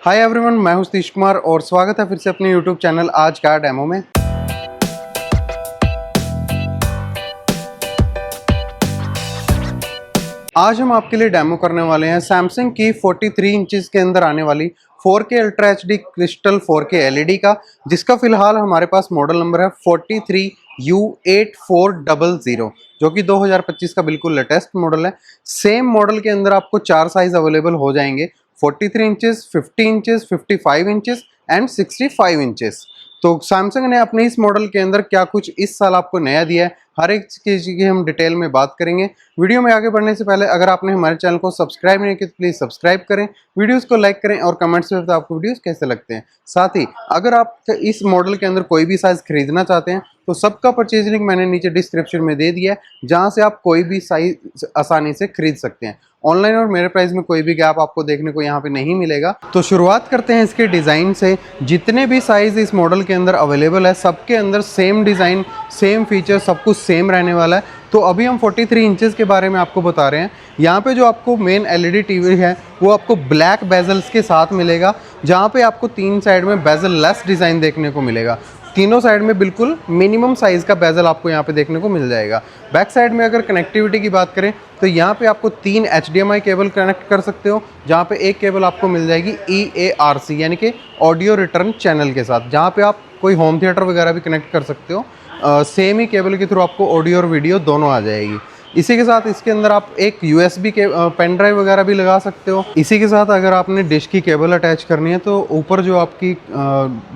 Hi everyone, मैं हूं सतीश कुमार और स्वागत है फिर से अपने यूट्यूब चैनल आज का डेमो में। आज हम आपके लिए डेमो करने वाले हैं सैमसंग की 43 इंचेस के अंदर आने वाली 4K ultra HD crystal 4K LED का, जिसका फिलहाल हमारे पास मॉडल नंबर है 43U8400, जो कि 2025 का बिल्कुल लेटेस्ट मॉडल है। सेम मॉडल के अंदर आपको 4 साइज अवेलेबल हो जाएंगे, 43 inches, 50 inches, 55 inches and 65 inches. तो सैमसंग ने अपने इस मॉडल के अंदर क्या कुछ इस साल आपको नया दिया है, हर एक चीज़ की हम डिटेल में बात करेंगे। वीडियो में आगे बढ़ने से पहले अगर आपने हमारे चैनल को सब्सक्राइब नहीं किया तो प्लीज़ सब्सक्राइब करें, वीडियोस को लाइक करें और कमेंट्स में बताएं आपको वीडियोस कैसे लगते हैं। साथ ही अगर आप इस मॉडल के अंदर कोई भी साइज़ खरीदना चाहते हैं तो सबका परचेज लिंक मैंने नीचे डिस्क्रिप्शन में दे दिया है, जहाँ से आप कोई भी साइज आसानी से खरीद सकते हैं। ऑनलाइन और मेरे प्राइस में कोई भी गैप आपको देखने को यहाँ पे नहीं मिलेगा। तो शुरुआत करते हैं इसके डिज़ाइन से। जितने भी साइज़ इस मॉडल के अंदर अवेलेबल है, सबके अंदर सेम डिज़ाइन, सेम फीचर, सब कुछ सेम रहने वाला है। तो अभी हम 43 इंचेस के बारे में आपको बता रहे हैं। यहाँ पे जो आपको मेन एलईडी टीवी है वो आपको ब्लैक बेजल्स के साथ मिलेगा, जहाँ पे आपको 3 साइड में बेजल लेस डिज़ाइन देखने को मिलेगा। तीनों साइड में बिल्कुल मिनिमम साइज़ का बेजल आपको यहाँ पे देखने को मिल जाएगा। बैक साइड में अगर कनेक्टिविटी की बात करें तो यहाँ पे आपको 3 HDMI केबल कनेक्ट कर सकते हो, जहाँ पे एक केबल आपको मिल जाएगी EARC यानी कि ऑडियो रिटर्न चैनल के साथ, जहाँ पे आप कोई होम थिएटर वगैरह भी कनेक्ट कर सकते हो। सेम ही केबल के थ्रू आपको ऑडियो और वीडियो दोनों आ जाएगी। इसी के साथ इसके अंदर आप एक USB के पेन ड्राइव वगैरह भी लगा सकते हो। इसी के साथ अगर आपने डिश की केबल अटैच करनी है तो ऊपर जो आपकी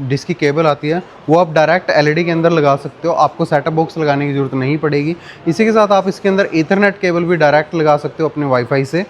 डिश की केबल आती है वो आप डायरेक्ट LED के अंदर लगा सकते हो, आपको सेटअप बॉक्स लगाने की ज़रूरत नहीं पड़ेगी। इसी के साथ आप इसके अंदर ईथरनेट केबल भी डायरेक्ट लगा सकते हो अपने वाईफाई से,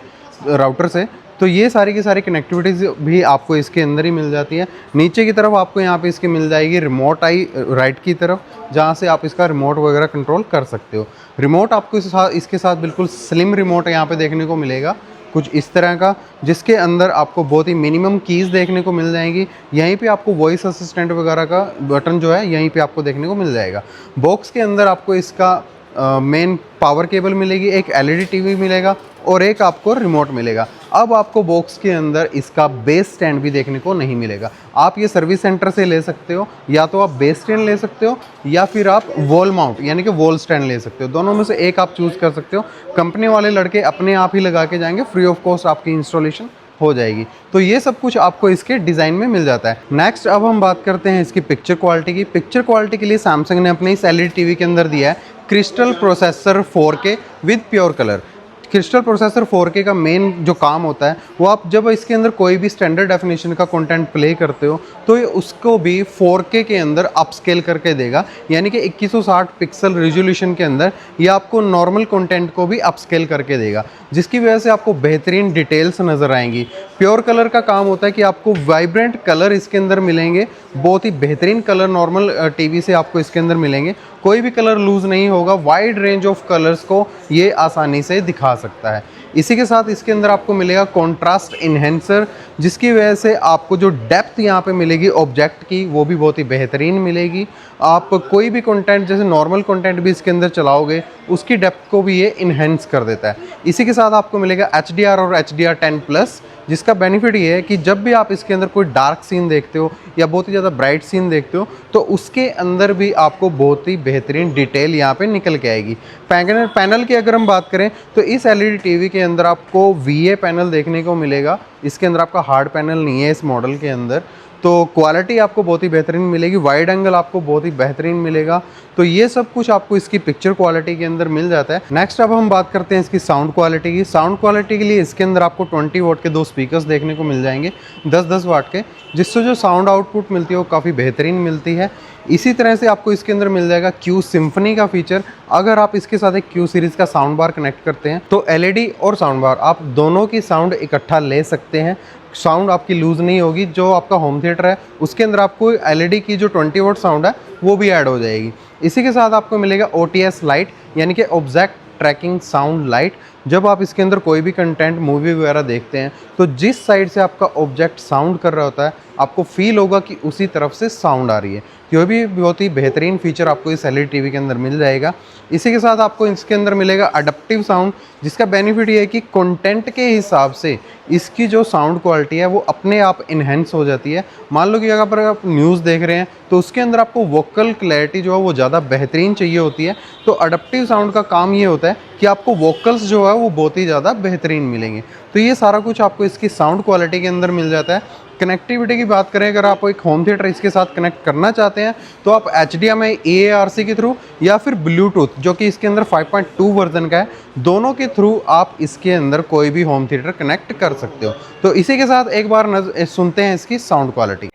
राउटर से। तो ये सारी की सारी कनेक्टिविटीज़ भी आपको इसके अंदर ही मिल जाती है। नीचे की तरफ आपको यहाँ पे इसकी मिल जाएगी रिमोट आई राइट की तरफ, जहाँ से आप इसका रिमोट वगैरह कंट्रोल कर सकते हो। रिमोट आपको इसके साथ बिल्कुल स्लिम रिमोट यहाँ पे देखने को मिलेगा, कुछ इस तरह का, जिसके अंदर आपको बहुत ही मिनिमम कीज़ देखने को मिल जाएंगी। यहीं पे आपको वॉइस असिस्टेंट वगैरह का बटन जो है यहीं पे आपको देखने को मिल जाएगा। बॉक्स के अंदर आपको इसका मेन पावर केबल मिलेगी, एक LED टीवी मिलेगा और एक आपको रिमोट मिलेगा। अब आपको बॉक्स के अंदर इसका बेस स्टैंड भी देखने को नहीं मिलेगा। आप ये सर्विस सेंटर से ले सकते हो, या तो आप बेस स्टैंड ले सकते हो या फिर आप वॉल माउंट यानी कि वॉल स्टैंड ले सकते हो। दोनों में से एक आप चूज़ कर सकते हो। कंपनी वाले लड़के अपने आप ही लगा के जाएंगे, फ्री ऑफ कॉस्ट आपकी इंस्टॉलेशन हो जाएगी। तो ये सब कुछ आपको इसके डिज़ाइन में मिल जाता है। नेक्स्ट अब हम बात करते हैं इसकी पिक्चर क्वालिटी की। पिक्चर क्वालिटी के लिए सैमसंग ने अपने इस LED टीवी के अंदर दिया है crystal processor 4K with pure colour. Crystal processor 4K का मेन जो काम होता है वो आप जब इसके अंदर कोई भी स्टैंडर्ड डेफिनेशन का कंटेंट प्ले करते हो तो ये उसको भी 4K के अंदर अपस्केल करके देगा, यानी कि 2160 पिक्सल रिजोल्यूशन के अंदर ये आपको नॉर्मल कंटेंट को भी अपस्केल करके देगा, जिसकी वजह से आपको बेहतरीन डिटेल्स नज़र आएंगी। प्योर कलर का काम होता है कि आपको वाइब्रेंट कलर इसके अंदर मिलेंगे, बहुत ही बेहतरीन कलर नॉर्मल टीवी से आपको इसके अंदर मिलेंगे। कोई भी कलर लूज़ नहीं होगा, वाइड रेंज ऑफ कलर्स को ये आसानी से दिखा सकता है। इसी के साथ इसके अंदर आपको मिलेगा कॉन्ट्रास्ट इन्हेंसर, जिसकी वजह से आपको जो डेप्थ यहाँ पे मिलेगी ऑब्जेक्ट की वो भी बहुत ही बेहतरीन मिलेगी। आप कोई भी कंटेंट जैसे नॉर्मल कंटेंट भी इसके अंदर चलाओगे उसकी डेप्थ को भी ये इन्हेंस कर देता है। इसी के साथ आपको मिलेगा HDR और HDR10+, जिसका बेनिफिट ये है कि जब भी आप इसके अंदर कोई डार्क सीन देखते हो या बहुत ही ज़्यादा ब्राइट सीन देखते हो तो उसके अंदर भी आपको बहुत ही बेहतरीन डिटेल यहाँ पे निकल के आएगी। पैनल की अगर हम बात करें तो इस LED टीवी के अंदर आपको VA पैनल देखने को मिलेगा। इसके अंदर आपका हार्ड पैनल नहीं है इस मॉडल के अंदर। तो क्वालिटी आपको बहुत ही बेहतरीन मिलेगी, वाइड एंगल आपको बहुत ही बेहतरीन मिलेगा। तो ये सब कुछ आपको इसकी पिक्चर क्वालिटी के अंदर मिल जाता है। नेक्स्ट अब हम बात करते हैं इसकी साउंड क्वालिटी की। साउंड क्वालिटी के लिए इसके अंदर आपको 20 वाट के 2 स्पीकर्स देखने को मिल जाएंगे, 10-10 वाट के, जिससे जो साउंड आउटपुट मिलती है वो काफ़ी बेहतरीन मिलती है। इसी तरह से आपको इसके अंदर मिल जाएगा Q सिम्फनी का फीचर। अगर आप इसके साथ एक Q सीरीज़ का साउंड बार कनेक्ट करते हैं तो LED और साउंड बार आप दोनों की साउंड इकट्ठा ले सकते हैं। साउंड आपकी लूज़ नहीं होगी। जो आपका होम थिएटर है उसके अंदर आपको LED की जो 20 वाट साउंड है वो भी ऐड हो जाएगी। इसी के साथ आपको मिलेगा OTS लाइट यानी कि ऑब्जेक्ट ट्रैकिंग साउंड लाइट। जब आप इसके अंदर कोई भी कंटेंट मूवी वगैरह देखते हैं तो जिस साइड से आपका ऑब्जेक्ट साउंड कर रहा होता है आपको फील होगा कि उसी तरफ से साउंड आ रही है। ये भी बहुत ही बेहतरीन फीचर आपको इस एलईडी टीवी के अंदर मिल जाएगा। इसी के साथ आपको इसके अंदर मिलेगा अडप्टिव साउंड, जिसका बेनिफिट ये है कि कंटेंट के हिसाब से इसकी जो साउंड क्वालिटी है वो अपने आप इन्हेंस हो जाती है। मान लो कि अगर आप न्यूज़ देख रहे हैं तो उसके अंदर आपको वोकल क्लैरिटी जो है वो ज़्यादा बेहतरीन चाहिए होती है, तो अडप्टिव साउंड का काम ये होता है कि आपको वोकल्स जो है वो बहुत ही ज़्यादा बेहतरीन मिलेंगे। तो ये सारा कुछ आपको इसकी साउंड क्वालिटी के अंदर मिल जाता है। कनेक्टिविटी की बात करें, अगर आप एक होम थिएटर इसके साथ कनेक्ट करना चाहते हैं तो आप HDMI AARC के थ्रू या फिर ब्लूटूथ जो कि इसके अंदर 5.2 वर्जन का है, दोनों के थ्रू आप इसके अंदर कोई भी होम थिएटर कनेक्ट कर सकते हो। तो इसी के साथ एक बार सुनते हैं इसकी साउंड क्वालिटी।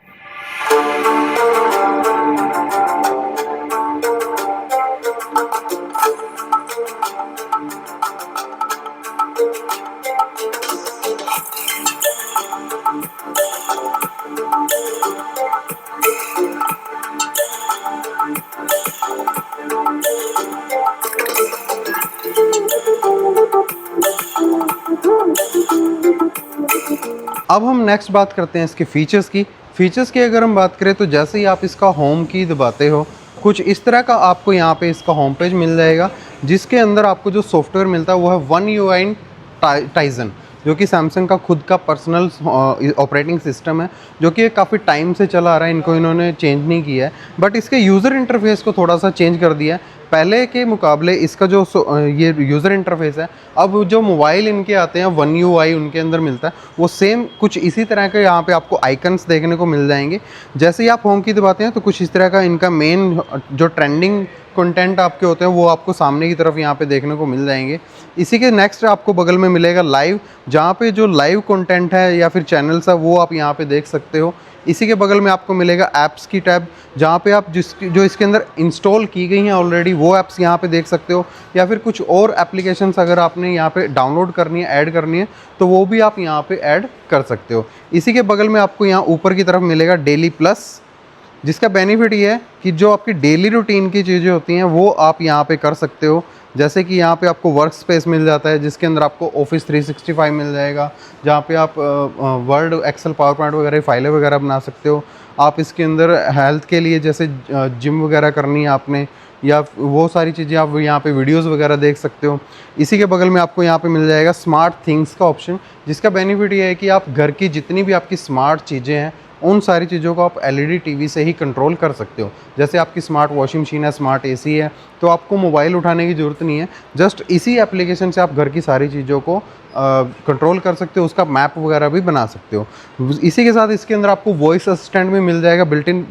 अब हम नेक्स्ट बात करते हैं इसके फीचर्स की। फीचर्स की अगर हम बात करें तो जैसे ही आप इसका होम की दबाते हो, कुछ इस तरह का आपको यहाँ पे इसका होम पेज मिल जाएगा, जिसके अंदर आपको जो सॉफ्टवेयर मिलता है वो है वन UI टाइजन, जो कि सैमसंग का खुद का पर्सनल ऑपरेटिंग सिस्टम है, जो कि काफ़ी टाइम से चला आ रहा है, इनको इन्होंने चेंज नहीं किया है, बट इसके यूज़र इंटरफेस को थोड़ा सा चेंज कर दिया है। पहले के मुकाबले इसका जो ये यूज़र इंटरफेस है, अब जो मोबाइल इनके आते हैं वन UI उनके अंदर मिलता है, वो सेम कुछ इसी तरह के यहाँ पे आपको आइकन्स देखने को मिल जाएंगे। जैसे ही आप होम की दबाते हैं तो कुछ इस तरह का इनका मेन जो ट्रेंडिंग कंटेंट आपके होते हैं वो आपको सामने की तरफ यहाँ पे देखने को मिल जाएंगे। इसी के नेक्स्ट आपको बगल में मिलेगा लाइव, जहाँ पे जो लाइव कंटेंट है या फिर चैनल्स है वो आप यहाँ पे देख सकते हो। इसी के बगल में आपको मिलेगा ऐप्स की टैब, जहाँ पे आप जो इसके अंदर इंस्टॉल की गई हैं ऑलरेडी वो ऐप्स यहाँ पे देख सकते हो, या फिर कुछ और एप्लीकेशंस अगर आपने यहाँ पे डाउनलोड करनी है, ऐड करनी है, तो वो भी आप यहाँ पे ऐड कर सकते हो। इसी के बगल में आपको यहाँ ऊपर की तरफ मिलेगा डेली प्लस, जिसका बेनिफिट ये है कि जो आपकी डेली रूटीन की चीज़ें होती हैं वो आप यहाँ पे कर सकते हो। जैसे कि यहाँ पे आपको वर्क स्पेस मिल जाता है, जिसके अंदर आपको ऑफिस 365 मिल जाएगा, जहाँ पे आप वर्ड, एक्सेल, पावर पॉइंट वगैरह फाइलें वगैरह बना सकते हो। आप इसके अंदर हेल्थ के लिए जैसे जिम वगैरह करनी है आपने, या वो सारी चीज़ें आप यहाँ पे वीडियोस वगैरह देख सकते हो। इसी के बगल में आपको यहाँ पे मिल जाएगा स्मार्ट थिंग्स का ऑप्शन, जिसका बेनिफिट ये है कि आप घर की जितनी भी आपकी स्मार्ट चीज़ें हैं उन सारी चीज़ों को आप एलईडी टीवी से ही कंट्रोल कर सकते हो। जैसे आपकी स्मार्ट वॉशिंग मशीन है, स्मार्ट एसी है, तो आपको मोबाइल उठाने की ज़रूरत नहीं है, जस्ट इसी एप्लीकेशन से आप घर की सारी चीज़ों को कंट्रोल कर सकते हो, उसका मैप वगैरह भी बना सकते हो। इसी के साथ इसके अंदर आपको वॉइस असिस्टेंट भी मिल जाएगा, बिल्ट इन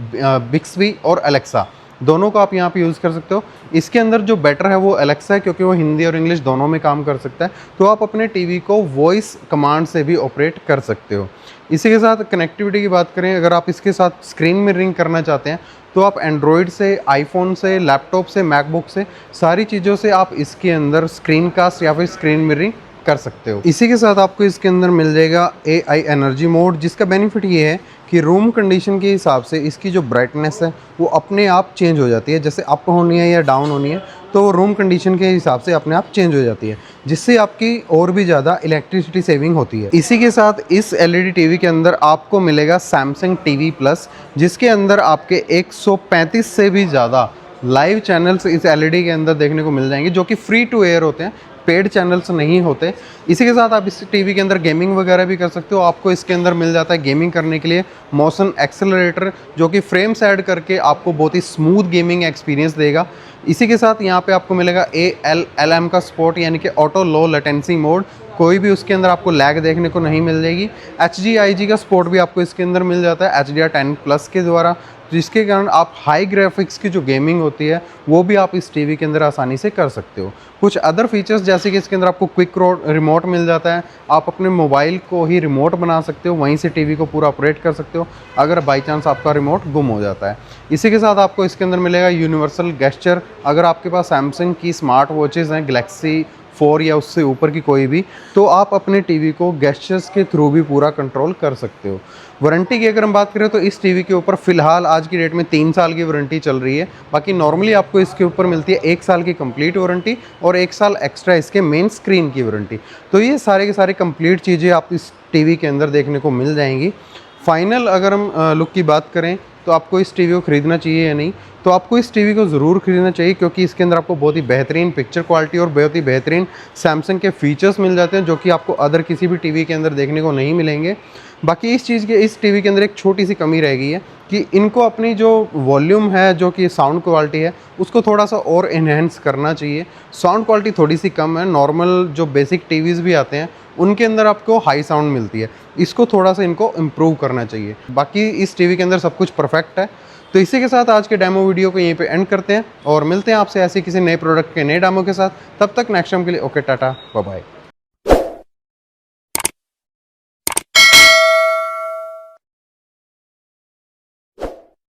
बिक्सबी और एलेक्सा, दोनों को आप यहाँ पे यूज़ कर सकते हो। इसके अंदर जो बेटर है वो एलेक्सा है, क्योंकि वो हिंदी और इंग्लिश दोनों में काम कर सकता है, तो आप अपने टीवी को वॉइस कमांड से भी ऑपरेट कर सकते हो। इसी के साथ कनेक्टिविटी की बात करें, अगर आप इसके साथ स्क्रीन मिररिंग करना चाहते हैं तो आप एंड्रॉयड से, आईफोन से, लैपटॉप से, मैकबुक से, सारी चीज़ों से आप इसके अंदर स्क्रीन कास्ट या फिर स्क्रीन मिररिंग कर सकते हो। इसी के साथ आपको इसके अंदर मिल जाएगा AI एनर्जी मोड, जिसका बेनिफिट ये है कि रूम कंडीशन के हिसाब से इसकी जो ब्राइटनेस है वो अपने आप चेंज हो जाती है। जैसे अप होनी है या डाउन होनी है तो रूम कंडीशन के हिसाब से अपने आप चेंज हो जाती है, जिससे आपकी और भी ज़्यादा इलेक्ट्रिसिटी सेविंग होती है। इसी के साथ इस LED टीवी के अंदर आपको मिलेगा सैमसंग TV प्लस, जिसके अंदर आपके 135 से भी ज़्यादा लाइव चैनल्स इस LED के अंदर देखने को मिल जाएंगे, जो कि फ्री टू एयर होते हैं, पेड चैनल्स नहीं होते। इसी के साथ आप इस टीवी के अंदर गेमिंग वगैरह भी कर सकते हो। आपको इसके अंदर मिल जाता है गेमिंग करने के लिए मोशन एक्सेलरेटर, जो कि फ्रेम्स ऐड करके आपको बहुत ही स्मूथ गेमिंग एक्सपीरियंस देगा। इसी के साथ यहाँ पे आपको मिलेगा ALLM का सपोर्ट, यानी कि ऑटो लो लेटेंसी मोड, कोई भी उसके अंदर आपको लैग देखने को नहीं मिल जाएगी। HGIG का सपोर्ट भी आपको इसके अंदर मिल जाता है HDR10 प्लस के द्वारा, जिसके कारण आप हाई ग्राफिक्स की जो गेमिंग होती है वो भी आप इस टीवी के अंदर आसानी से कर सकते हो। कुछ अदर फीचर्स जैसे कि इसके अंदर आपको क्विक रिमोट मिल जाता है, आप अपने मोबाइल को ही रिमोट बना सकते हो, वहीं से टीवी को पूरा ऑपरेट कर सकते हो अगर बाई चांस आपका रिमोट गुम हो जाता है। इसी के साथ आपको इसके अंदर मिलेगा यूनिवर्सल गेस्चर। अगर आपके पास सैमसंग की स्मार्ट वॉचेज़ हैं, गैलेक्सी 4 या उससे ऊपर की कोई भी, तो आप अपने टीवी को गेस्चर्स के थ्रू भी पूरा कंट्रोल कर सकते हो। वारंटी की अगर हम बात करें तो इस टीवी के ऊपर फ़िलहाल आज की डेट में 3 साल की वारंटी चल रही है। बाकी नॉर्मली आपको इसके ऊपर मिलती है 1 साल की कंप्लीट वारंटी और 1 साल एक्स्ट्रा इसके मेन स्क्रीन की वारंटी। तो ये सारे के सारे कंप्लीट चीज़ें आप इस टीवी के अंदर देखने को मिल जाएंगी। फाइनल अगर हम लुक की बात करें तो आपको इस टीवी को ख़रीदना चाहिए या नहीं, तो आपको इस टीवी को ज़रूर ख़रीदना चाहिए, क्योंकि इसके अंदर आपको बहुत ही बेहतरीन पिक्चर क्वालिटी और बहुत ही बेहतरीन सैमसंग के फीचर्स मिल जाते हैं, जो कि आपको अदर किसी भी टीवी के अंदर देखने को नहीं मिलेंगे। बाकी इस टीवी के अंदर एक छोटी सी कमी रह गई है कि इनको अपनी जो वॉल्यूम है, जो कि साउंड क्वालिटी है, उसको थोड़ा सा और इन्हेंस करना चाहिए। साउंड क्वालिटी थोड़ी सी कम है, नॉर्मल जो बेसिक टीवीज़ भी आते हैं उनके अंदर आपको हाई साउंड मिलती है, इसको थोड़ा सा इनको इम्प्रूव करना चाहिए। बाकी इस टीवी के अंदर सब कुछ परफेक्ट है। तो इसी के साथ आज के डेमो वीडियो को यहीं पे एंड करते हैं और मिलते हैं आपसे ऐसे किसी नए प्रोडक्ट के नए डेमो के साथ। तब तक नेक्स्ट टाइम के लिए ओके, टाटा, बाय बाय।